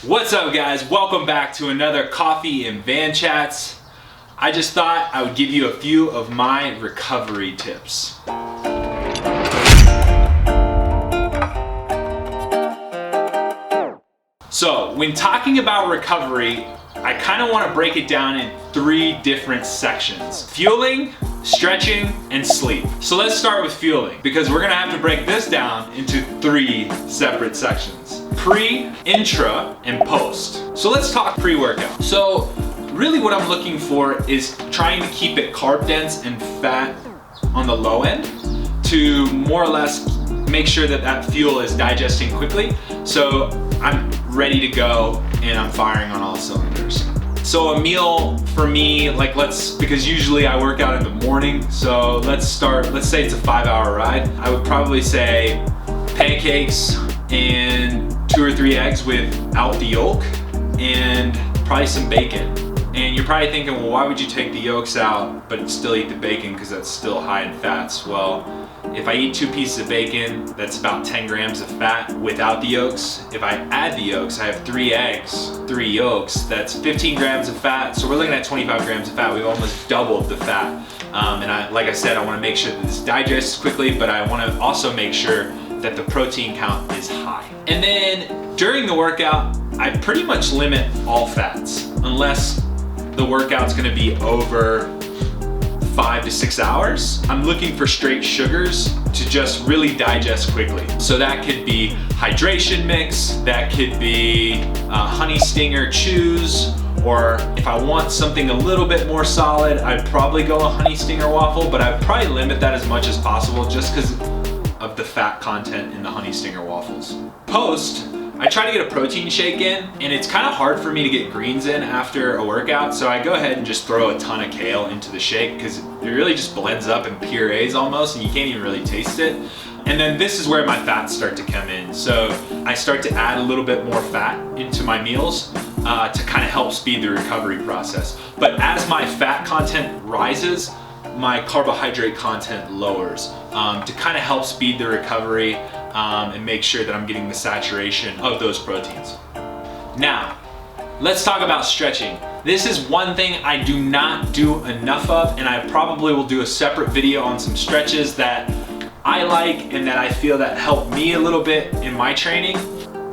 What's up, guys? Welcome back to another Coffee and Van Chats. I just thought I would give you a few of my recovery tips. So, when talking about recovery, I kind of want to break it down in three different sections: fueling, stretching, and sleep. So let's start with fueling, because we're going to have to break this down into three separate sections: pre, intra, and post. So let's talk pre-workout. So really what I'm looking for is trying to keep it carb dense and fat on the low end to more or less make sure that that fuel is digesting quickly, so I'm ready to go and I'm firing on all cylinders. So a meal for me, because usually I work out in the morning, so let's say it's a 5-hour ride. I would probably say pancakes and 2 or 3 eggs without the yolk, and probably some bacon. And you're probably thinking, well, why would you take the yolks out but still eat the bacon, because that's still high in fats? Well, if I eat 2 pieces of bacon, that's about 10 grams of fat without the yolks. If I add the yolks, I have 3 eggs, 3 yolks, that's 15 grams of fat. So we're looking at 25 grams of fat. We've almost doubled the fat. Like I said, I want to make sure that this digests quickly, but I want to also make sure that the protein count is high. And then during the workout, I pretty much limit all fats, unless the workout's going to be over 5 to 6 hours. I'm looking for straight sugars to just really digest quickly. So that could be hydration mix, that could be honey stinger chews, or if I want something a little bit more solid, I'd probably go a honey stinger waffle, but I'd probably limit that as much as possible just because of the fat content in the honey stinger waffles. Post, I try to get a protein shake in, and it's kind of hard for me to get greens in after a workout, so I go ahead and just throw a ton of kale into the shake because it really just blends up and purees almost, and you can't even really taste it. And then this is where my fats start to come in. So I start to add a little bit more fat into my meals to kind of help speed the recovery process. But as my fat content rises, my carbohydrate content lowers to kind of help speed the recovery and make sure that I'm getting the saturation of those proteins. Now, let's talk about stretching. This is one thing I do not do enough of, and I probably will do a separate video on some stretches that I like and that I feel that help me a little bit in my training.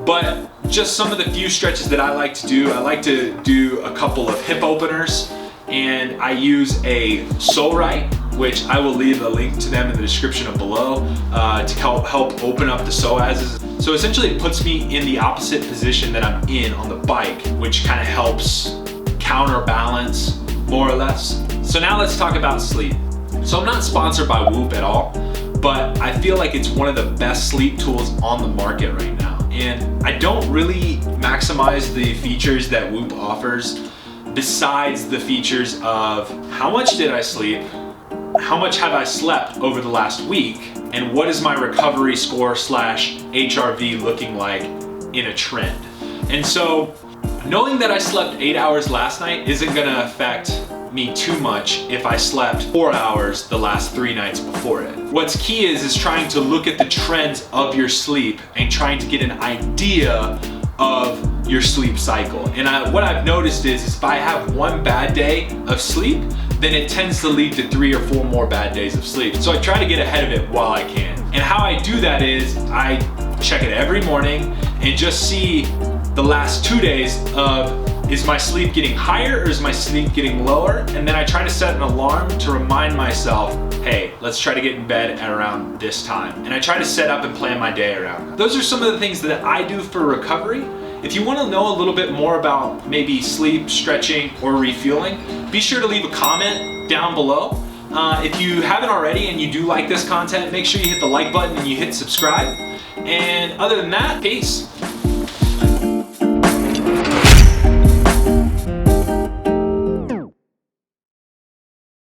But just some of the few stretches that I like to do a couple of hip openers, and I use a Soul Right, which I will leave a link to them in the description below to help open up the psoas. So essentially it puts me in the opposite position that I'm in on the bike, which kind of helps counterbalance more or less. So now let's talk about sleep. So I'm not sponsored by Whoop at all, but I feel like it's one of the best sleep tools on the market right now. And I don't really maximize the features that Whoop offers, besides the features of how much did I sleep, how much have I slept over the last week, and what is my recovery score / HRV looking like in a trend. And so knowing that I slept 8 hours last night isn't gonna affect me too much if I slept 4 hours the last 3 nights before it. What's key is trying to look at the trends of your sleep and trying to get an idea of your sleep cycle. And what I've noticed is if I have one bad day of sleep, then it tends to lead to 3 or 4 more bad days of sleep. So I try to get ahead of it while I can. And how I do that is I check it every morning and just see the last 2 days of, is my sleep getting higher or is my sleep getting lower? And then I try to set an alarm to remind myself, hey, let's try to get in bed at around this time. And I try to set up and plan my day around that. Those are some of the things that I do for recovery. If you want to know a little bit more about maybe sleep, stretching, or refueling, be sure to leave a comment down below. If you haven't already and you do like this content, make sure you hit the like button and you hit subscribe. And other than that, peace.